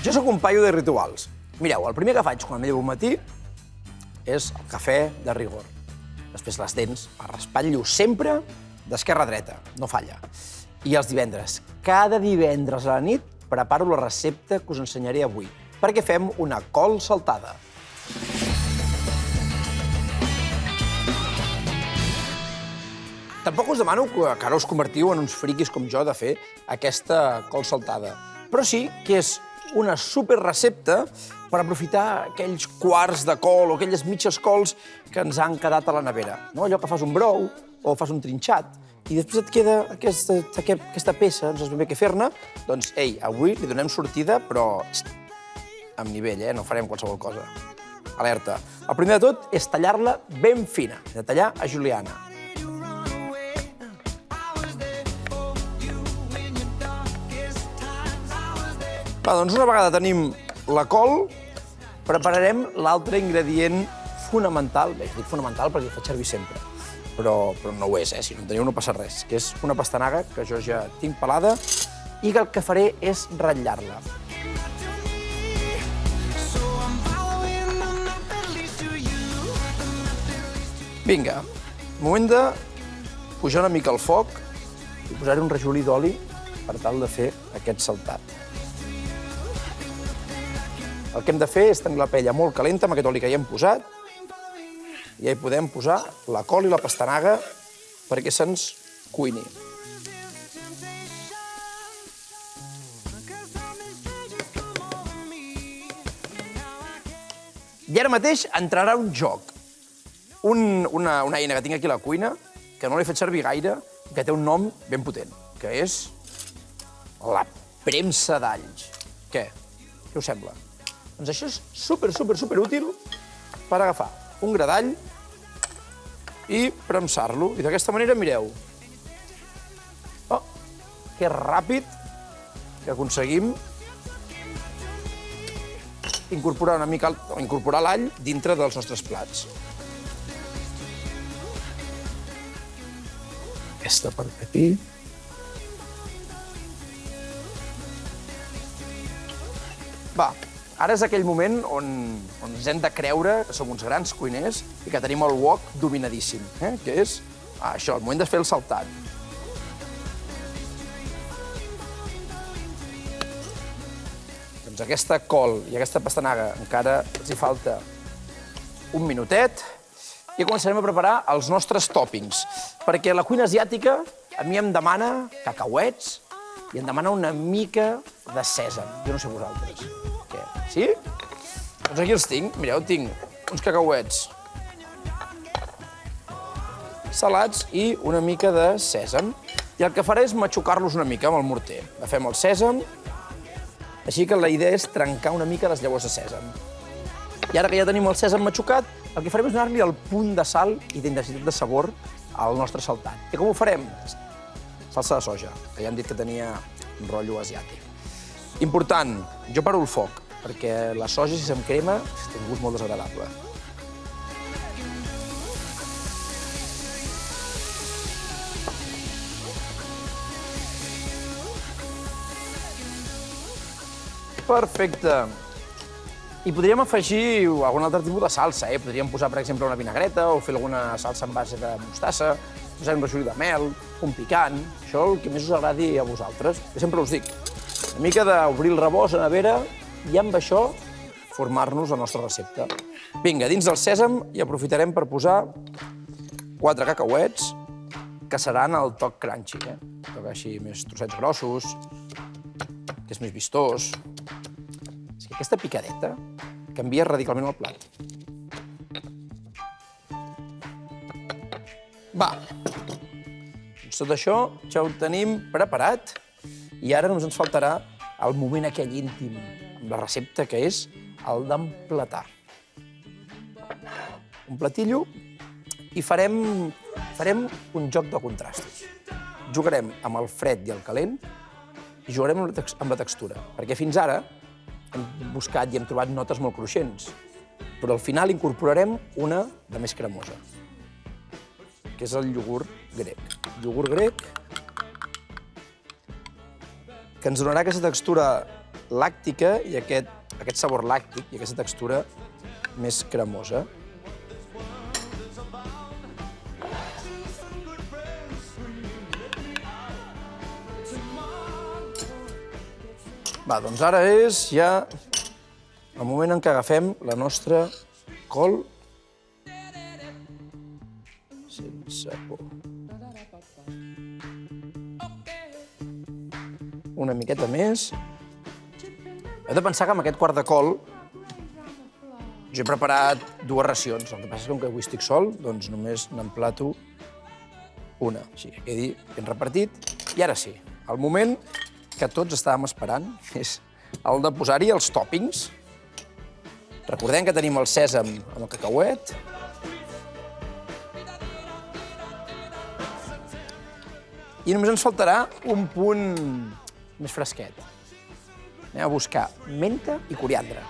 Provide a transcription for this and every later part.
Jo sóc un paio de rituals. Mireu, el primer que faig quan em llevo al matí és el cafè de rigor. Després les dents, el raspall-lo sempre d'esquerra a dreta, no falla. I els divendres, cada divendres a la nit, preparo la recepta que us ensenyaré avui, perquè fem una col saltada. Tampoc us demano que ara us convertiu en uns friquis com jo de fer aquesta col saltada, però sí que és una superrecepta per aprofitar aquells quarts de col o aquelles mitges cols que ens han quedat a la nevera. Allò que fas un brou o fas un trinxat i després et queda aquesta peça, no saps ben bé què fer-ne, doncs, ei, avui li donem sortida, però amb nivell, no farem qualsevol cosa. Alerta. El primer de tot és tallar-la ben fina, de tallar a juliana. Va, doncs una vegada tenim la col, prepararem l'altre ingredient fonamental, bé, dic fonamental perquè el faig servir sempre, però no ho és, si no en teniu no passa res, que és una pastanaga que jo ja tinc pelada i que el que faré és ratllar-la. Vinga, moment de pujar una mica el foc i posar-hi un rajolí d'oli per tal de fer aquest saltat. El que hem de fer és tenir la paella molt calenta amb aquest oli que hi hem posat i ja hi podem posar la col i la pastanaga perquè se'ns cuini. I ara mateix entrarà un joc. Una eina que tinc aquí a la cuina, que no l'he fet servir gaire, que té un nom ben potent, que és la premsa d'alls. Què? Què us sembla? Doncs això és super útil per agafar un gra d'all i premsar-lo. I d'aquesta manera, mireu. Oh, que ràpid que aconseguim incorporar l'all dintre dels nostres plats. Aquesta per aquí. Va, ara és aquell moment on ens hem de creure que som uns grans cuiners i que tenim el wok dominadíssim, que és això, el moment de fer el saltat. Doncs aquesta col i aquesta pastanaga encara els hi falta un minutet i començarem a preparar els nostres tòpings, perquè la cuina asiàtica a mi em demana cacauets i em demana una mica de sèsam. Jo no sé vosaltres. Què? Sí? Doncs aquí els tinc. Mireu, tinc uns cacauets salats i una mica de sèsam. I el que faré és matxucar-los una mica amb el morter. Agafem el sèsam, així que la idea és trencar una mica les llavors de sèsam. I ara que ja tenim el sèsam matxucat, el que farem és donar-li el punt de sal i d'intensitat de sabor al nostre saltat. I com ho farem? Salsa de soja, que ja hem dit que tenia un rotllo asiàtic. Important, jo paro el foc, perquè la soja, si se'm crema, té un gust molt desagradable. Perfecte. I podríem afegir algun altre tipus de salsa, Podríem posar, per exemple, una vinagreta o fer alguna salsa en base de mostassa, posar un rajolí de mel, un picant, això el que més us agradi a vosaltres. Jo sempre us dic, una mica d'obrir el rebost a la nevera i amb això formar-nos la nostra recepta. Vinga, dins del sèsam hi aprofitarem per posar 4 cacauets, que seran el toc crunchy, toc així més trossets grossos, que és més vistós. És que aquesta picadeta canvia radicalment el plat. Va, doncs tot això ja ho tenim preparat i ara només ens faltarà el moment aquell íntim amb la recepta, que és el d'emplatar. Un platillo i farem un joc de contrastos. Jugarem amb el fred i el calent i jugarem amb la textura, perquè fins ara hem buscat i hem trobat notes molt cruixents, però al final incorporarem una de més cremosa, que és el iogurt grec. Iogurt grec que ens donarà aquesta textura làctica i aquest sabor làctic i aquesta textura més cremosa. Va, doncs ara és ja el moment en què agafem la nostra col sense por. Una miqueta més. Heu de pensar que amb aquest quart de col jo he preparat 2 racions. El que passa és que com que avui estic sol, doncs només n'emplato una. Així que quedi ben repartit. I ara sí, el moment que tots estàvem esperant és el de posar-hi els tòpings. Recordem que tenim el sèsam amb el cacauet. I només ens faltarà un punt més fresquet. Anem a buscar menta i coriandre.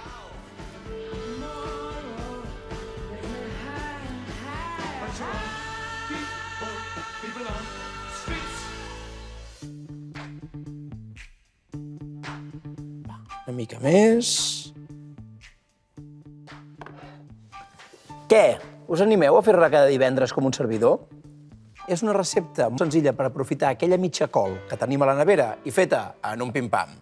Una mica més. Què? Us animeu a fer-la cada divendres com un servidor? És una recepta molt senzilla per aprofitar aquella mitja col que tenim a la nevera i feta en un pim-pam.